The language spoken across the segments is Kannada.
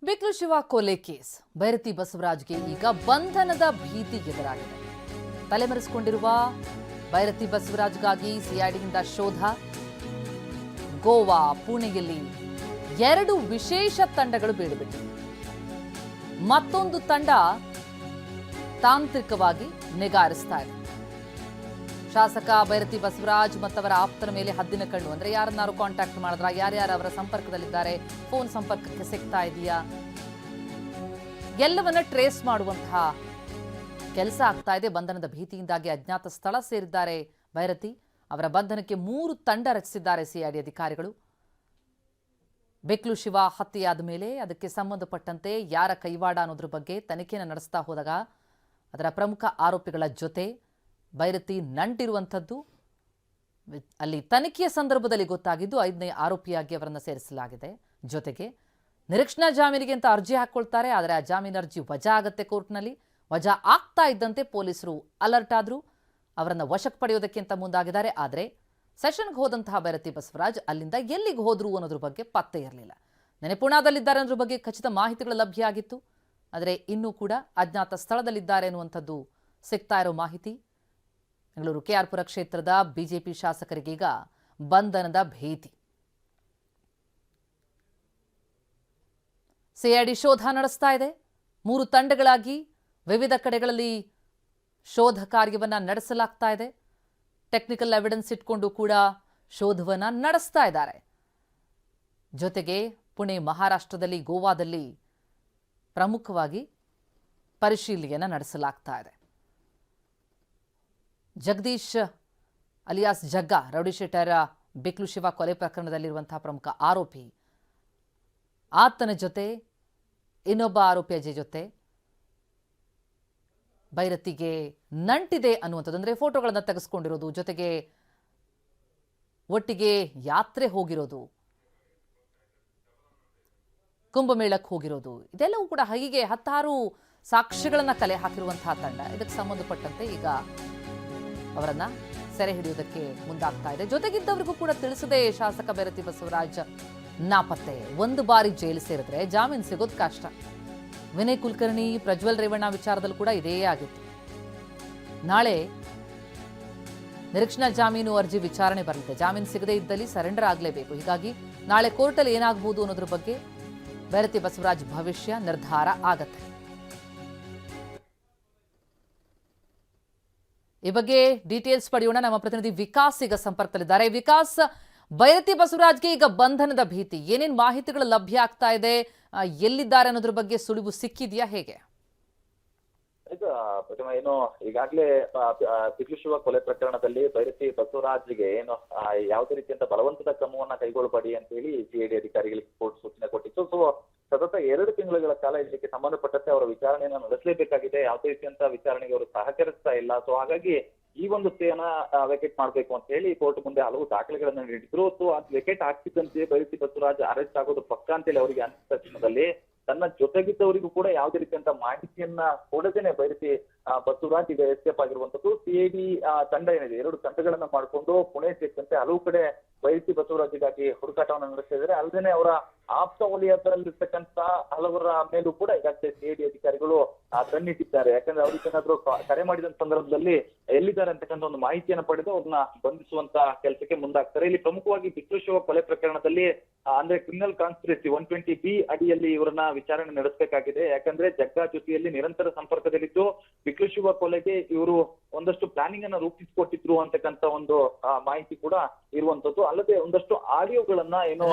ಬಿಕ್ಲು ಶಿವ ಕೊಲೆ ಕೇಸ್ ಭೈರತಿ ಬಸವರಾಜ್ಗೆ ಈಗ ಬಂಧನದ ಭೀತಿ ಎದುರಾಗಿದೆ. ತಲೆಮರೆಸಿಕೊಂಡಿರುವ ಭೈರತಿ ಬಸವರಾಜ್ಗಾಗಿ ಸಿಐಡಿಯಿಂದ ಶೋಧ. ಗೋವಾ, ಪುಣೆಯಲ್ಲಿ 2 ವಿಶೇಷ ತಂಡಗಳು ಬೀಡುಬಿಟ್ಟಿವೆ. ಮತ್ತೊಂದು ತಂಡ ತಾಂತ್ರಿಕವಾಗಿ ನಿಗಾರಿಸ್ತಾ ಇದೆ. ಶಾಸಕ ಭೈರತಿ ಬಸವರಾಜ್ ಮತ್ತವರ ಆಪ್ತರ ಮೇಲೆ ಹದ್ದಿನ ಕಣ್ಣು. ಅಂದ್ರೆ ಯಾರನ್ನಾರು ಕಾಂಟ್ಯಾಕ್ಟ್ ಮಾಡಿದ್ರ, ಯಾರ್ಯಾರು ಅವರ ಸಂಪರ್ಕದಲ್ಲಿದ್ದಾರೆ, ಫೋನ್ ಸಂಪರ್ಕಕ್ಕೆ ಸಿಗ್ತಾ ಇದೆಯಾ, ಎಲ್ಲವನ್ನ ಟ್ರೇಸ್ ಮಾಡುವಂತಹ ಕೆಲಸ ಆಗ್ತಾ ಇದೆ. ಬಂಧನದ ಭೀತಿಯಿಂದಾಗಿ ಅಜ್ಞಾತ ಸ್ಥಳ ಸೇರಿದ್ದಾರೆ ಭೈರತಿ. ಅವರ ಬಂಧನಕ್ಕೆ 3 ತಂಡ ರಚಿಸಿದ್ದಾರೆ ಸಿಐಡಿ ಅಧಿಕಾರಿಗಳು. ಬಿಕ್ಲು ಶಿವ ಹತ್ಯೆಯಾದ ಮೇಲೆ ಅದಕ್ಕೆ ಸಂಬಂಧಪಟ್ಟಂತೆ ಯಾರ ಕೈವಾಡ ಅನ್ನೋದ್ರ ಬಗ್ಗೆ ತನಿಖೆಯನ್ನು ನಡೆಸ್ತಾ ಹೋದಾಗ ಅದರ ಪ್ರಮುಖ ಆರೋಪಿಗಳ ಜೊತೆ ಭೈರತಿ ನಂಟಿರುವಂಥದ್ದು ಅಲ್ಲಿ ತನಿಖೆಯ ಸಂದರ್ಭದಲ್ಲಿ ಗೊತ್ತಾಗಿದ್ದು. 5ನೇ ಆರೋಪಿಯಾಗಿ ಅವರನ್ನು ಸೇರಿಸಲಾಗಿದೆ. ಜೊತೆಗೆ ನಿರೀಕ್ಷಣಾ ಜಾಮೀನಿಗೆ ಅಂತ ಅರ್ಜಿ ಹಾಕ್ಕೊಳ್ತಾರೆ. ಆದರೆ ಆ ಜಾಮೀನು ಅರ್ಜಿ ವಜಾ ಆಗುತ್ತೆ ಕೋರ್ಟ್ನಲ್ಲಿ. ವಜಾ ಆಗ್ತಾ ಇದ್ದಂತೆ ಪೊಲೀಸರು ಅಲರ್ಟ್ ಆದ್ರು, ಅವರನ್ನು ವಶಕ್ಕೆ ಪಡೆಯೋದಕ್ಕೆ ಅಂತ ಮುಂದಾಗಿದ್ದಾರೆ. ಆದರೆ ಸೆಷನ್ಗೆ ಹೋದಂತಹ ಭೈರತಿ ಬಸವರಾಜ್ ಅಲ್ಲಿಂದ ಎಲ್ಲಿಗೆ ಹೋದ್ರು ಅನ್ನೋದ್ರ ಬಗ್ಗೆ ಪತ್ತೆ ಇರಲಿಲ್ಲ. ನೆನೆ ಪುಣಾದಲ್ಲಿದ್ದಾರೆ ಅನ್ನೋದ್ರ ಬಗ್ಗೆ ಖಚಿತ ಮಾಹಿತಿಗಳು ಲಭ್ಯ ಆಗಿತ್ತು. ಆದರೆ ಇನ್ನೂ ಕೂಡ ಅಜ್ಞಾತ ಸ್ಥಳದಲ್ಲಿದ್ದಾರೆ ಅನ್ನುವಂಥದ್ದು ಸಿಗ್ತಾ ಇರೋ ಮಾಹಿತಿ. ಬೆಂಗಳೂರು ಕೆಆರ್ಪುರ ಕ್ಷೇತ್ರದ ಬಿಜೆಪಿ ಶಾಸಕರಿಗೀಗ ಬಂಧನದ ಭೀತಿ. ಸಿಐಡಿ ಶೋಧ ನಡೆಸ್ತಾ ಇದೆ. 3 ತಂಡಗಳಾಗಿ ವಿವಿಧ ಕಡೆಗಳಲ್ಲಿ ಶೋಧ ಕಾರ್ಯವನ್ನ ನಡೆಸಲಾಗ್ತಾ ಇದೆ. ಟೆಕ್ನಿಕಲ್ ಎವಿಡೆನ್ಸ್ ಇಟ್ಕೊಂಡು ಕೂಡ ಶೋಧವನ್ನ ನಡೆಸ್ತಾ ಇದ್ದಾರೆ. ಜೊತೆಗೆ ಪುಣೆ, ಮಹಾರಾಷ್ಟ್ರದಲ್ಲಿ, ಗೋವಾದಲ್ಲಿ ಪ್ರಮುಖವಾಗಿ ಪರಿಶೀಲನೆಯನ್ನ ನಡೆಸಲಾಗ್ತಾ ಇದೆ. ಜಗದೀಶ್ ಅಲಿಯಾಸ್ ಜಗ್ಗ, ರೌಡಿಶೀಟರ್ ಬಿಕ್ಲು ಶಿವ ಕೊಲೆ ಪ್ರಕರಣದಲ್ಲಿರುವಂತಹ ಪ್ರಮುಖ ಆರೋಪಿ, ಆತನ ಜೊತೆ ಇನ್ನೊಬ್ಬ ಆರೋಪಿ ಅಜಯ್ ಜೊತೆ ಭೈರತಿಗೆ ನಂಟಿದೆ ಅನ್ನುವಂಥದ್ದು. ಅಂದರೆ ಫೋಟೋಗಳನ್ನು ತೆಗೆಸ್ಕೊಂಡಿರೋದು, ಜೊತೆಗೆ ಒಟ್ಟಿಗೆ ಯಾತ್ರೆ ಹೋಗಿರೋದು, ಕುಂಭಮೇಳಕ್ಕೆ ಹೋಗಿರೋದು, ಇದೆಲ್ಲವೂ ಕೂಡ ಹೀಗೆ 10 ಸಾಕ್ಷ್ಯಗಳನ್ನು ಕಲೆ ಹಾಕಿರುವಂತಹ ತಂಡ. ಇದಕ್ಕೆ ಸಂಬಂಧಪಟ್ಟಂತೆ ಈಗ ಅವರನ್ನ ಸೆರೆ ಹಿಡಿಯುವುದಕ್ಕೆ ಮುಂದಾಗ್ತಾ ಇದೆ. ಜೊತೆಗಿದ್ದವರಿಗೂ ಕೂಡ ತಿಳಿಸದೆ ಶಾಸಕ ಭೈರತಿ ಬಸವರಾಜ್ ನಾಪತ್ತೆ. 1 ಬಾರಿ ಜೈಲು ಸೇರಿದ್ರೆ ಜಾಮೀನು ಸಿಗೋದು ಕಷ್ಟ. ವಿನಯ್ ಕುಲಕರ್ಣಿ, ಪ್ರಜ್ವಲ್ ರೇವಣ್ಣ ವಿಚಾರದಲ್ಲೂ ಕೂಡ ಇದೇ ಆಗಿತ್ತು. ನಾಳೆ ನಿರೀಕ್ಷಣಾ ಜಾಮೀನು ಅರ್ಜಿ ವಿಚಾರಣೆ ಬರಲಿದೆ. ಜಾಮೀನು ಸಿಗದೇ ಇದ್ದಲ್ಲಿ ಸರೆಂಡರ್ ಆಗಲೇಬೇಕು. ಹೀಗಾಗಿ ನಾಳೆ ಕೋರ್ಟಲ್ಲಿ ಏನಾಗಬಹುದು ಅನ್ನೋದ್ರ ಬಗ್ಗೆ ಭೈರತಿ ಬಸವರಾಜ್ ಭವಿಷ್ಯ ನಿರ್ಧಾರ ಆಗತ್ತೆ. ಈ ಬಗ್ಗೆ ಡೀಟೇಲ್ಸ್ ಪಡೆಯೋಣ. ನಮ್ಮ ಪ್ರತಿನಿಧಿ ವಿಕಾಸ್ ಈಗ ಸಂಪರ್ಕದಲ್ಲಿದ್ದಾರೆ. ವಿಕಾಸ್, ಭೈರತಿ ಬಸವರಾಜ್ಗೆ ಈಗ ಬಂಧನದ ಭೀತಿ, ಏನೇನು ಮಾಹಿತಿಗಳು ಲಭ್ಯ ಆಗ್ತಾ ಇದೆ, ಎಲ್ಲಿದ್ದಾರೆ ಅನ್ನೋದ್ರ ಬಗ್ಗೆ ಸುಳಿವು ಸಿಕ್ಕಿದೆಯಾ, ಹೇಗೆ? ಈಗ ಪ್ರತಿಮಾ, ಏನು ಈಗಾಗಲೇ ಬಿಕ್ಲು ಶಿವ ಕೊಲೆ ಪ್ರಕರಣದಲ್ಲಿ ಭೈರತಿ ಬಸವರಾಜ್ಗೆ ಏನು ಯಾವುದೇ ರೀತಿಯಂತ ಬಲವಂತದ ಕ್ರಮವನ್ನ ಕೈಗೊಳ್ಳಬೇಡಿ ಅಂತ ಹೇಳಿ ಸಿಐಡಿ ಅಧಿಕಾರಿಗಳಿಗೆ ಕೋರ್ಟ್ ಸೂಚನೆ ಕೊಟ್ಟಿತ್ತು. ಸೊ ಸತತ 2 ತಿಂಗಳುಗಳ ಕಾಲ ಇದಕ್ಕೆ ಸಂಬಂಧಪಟ್ಟಂತೆ ಅವರ ವಿಚಾರಣೆಯನ್ನು ನಡೆಸಲೇಬೇಕಾಗಿದೆ. ಯಾವುದೇ ರೀತಿಯಂತ ವಿಚಾರಣೆಗೆ ಅವರು ಸಹಕರಿಸ್ತಾ ಇಲ್ಲ. ಸೊ ಹಾಗಾಗಿ ಈ ಒಂದು ಸ್ಟೇನ ವೆಕೇಟ್ ಮಾಡಬೇಕು ಅಂತ ಹೇಳಿ ಕೋರ್ಟ್ ಮುಂದೆ ಹಲವು ದಾಖಲೆಗಳನ್ನ ನೀಡಿದ್ರು. ಸೊ ಅದು ವೆಕೇಟ್ ಆಗ್ತಿದ್ದಂತೆ ಭೈರತಿ ಬಸವರಾಜ್ ಅರೆಸ್ಟ್ ಆಗೋದು ಪಕ್ಕ ಅಂತೇಳಿ ಅವರಿಗೆ ಅನಿಸಿದ ತಕ್ಷಣದಲ್ಲಿ ತನ್ನ ಜೊತೆಗಿದ್ದವರಿಗೂ ಕೂಡ ಯಾವುದೇ ರೀತಿಯಂತ ಮಾಹಿತಿಯನ್ನ ಕೊಡದೇನೆ ಭೈರತಿ ಬಸವರಾಜ್ ಈಗ ಎಸ್ಕೇಪ್ ಆಗಿರುವಂತದ್ದು. ಸಿಐಡಿ ತಂಡ ಏನಿದೆ, 2 ತಂಡಗಳನ್ನ ಮಾಡಿಕೊಂಡು ಪುಣೆ ಸೇರಿದಂತೆ ಹಲವು ಕಡೆ ಭೈರತಿ ಬಸವರಾಜ್ಗಾಗಿ ಹುಡುಕಾಟವನ್ನು ನಡೆಸ್ತಾ ಇದ್ದಾರೆ. ಅಲ್ಲದೆ ಅವರ ಆಪ್ತ ವಲಯದಲ್ಲಿರ್ತಕ್ಕಂತ ಹಲವರ ಮೇಲೂ ಕೂಡ ಈಗಾಗಲೇ ಸಿಐಡಿ ಅಧಿಕಾರಿಗಳು ಕಣ್ಣಿಟ್ಟಿದ್ದಾರೆ. ಯಾಕಂದ್ರೆ ಅವ್ರಿಗೆ ಏನಾದ್ರು ಕರೆ ಮಾಡಿದ ಸಂದರ್ಭದಲ್ಲಿ ಎಲ್ಲಿದ್ದಾರೆ ಅಂತಕ್ಕಂಥ ಒಂದು ಮಾಹಿತಿಯನ್ನು ಪಡೆದು ಅವ್ರನ್ನ ಬಂಧಿಸುವಂತ ಕೆಲಸಕ್ಕೆ ಮುಂದಾಗ್ತಾರೆ. ಇಲ್ಲಿ ಪ್ರಮುಖವಾಗಿ ಬಿಕ್ಲು ಶಿವ ಕೊಲೆ ಪ್ರಕರಣದಲ್ಲಿ ಅಂದ್ರೆ ಕ್ರಿಮಿನಲ್ ಕಾನ್ಸ್ಪಿರಸಿ 120B ಅಡಿಯಲ್ಲಿ ಇವರನ್ನ ವಿಚಾರಣೆ ನಡೆಸಬೇಕಾಗಿದೆ. ಯಾಕಂದ್ರೆ ಜಗ್ಗಾ ಜೊತೆಯಲ್ಲಿ ನಿರಂತರ ಸಂಪರ್ಕದಲ್ಲಿದ್ದು ಬಿಕ್ಲು ಶಿವ ಕೊಲೆಗೆ ಇವರು ಒಂದಷ್ಟು ಪ್ಲಾನಿಂಗ್ ಅನ್ನ ರೂಪಿಸಿಕೊಟ್ಟಿದ್ರು ಅಂತಕ್ಕಂಥ ಒಂದು ಮಾಹಿತಿ ಕೂಡ ಇರುವಂತದ್ದು. ಅಲ್ಲದೆ ಒಂದಷ್ಟು ಆಡಿಯೋಗಳನ್ನ ಏನು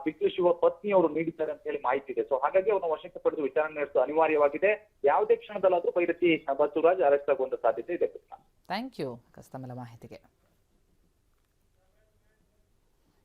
ಬಿಕ್ಲು ಶಿವ ಪತ್ನಿಯವರು ನೀಡಿದ್ದಾರೆ ಅಂತ ಹೇಳಿ ಮಾಹಿತಿ ಇದೆ. ಸೊ ಹಾಗಾಗಿ ಅವ್ರನ್ನ ವಶಕ್ಕೆ ಪಡೆದು ವಿಚಾರಣೆ ನಡೆಸಲು ಅನಿವಾರ್ಯವಾಗಿದೆ. ಯಾವುದೇ ಕ್ಷಣದಲ್ಲಾದ್ರೂ ಭೈರತಿ ಬಸವರಾಜ್ ಅರೆಸ್ಟ್ ಆಗುವಂತ ಸಾಧ್ಯತೆ ಇದೆ. ಥ್ಯಾಂಕ್ ಯು ತಮ್ಮೆಲ್ಲ ಮಾಹಿತಿಗೆ.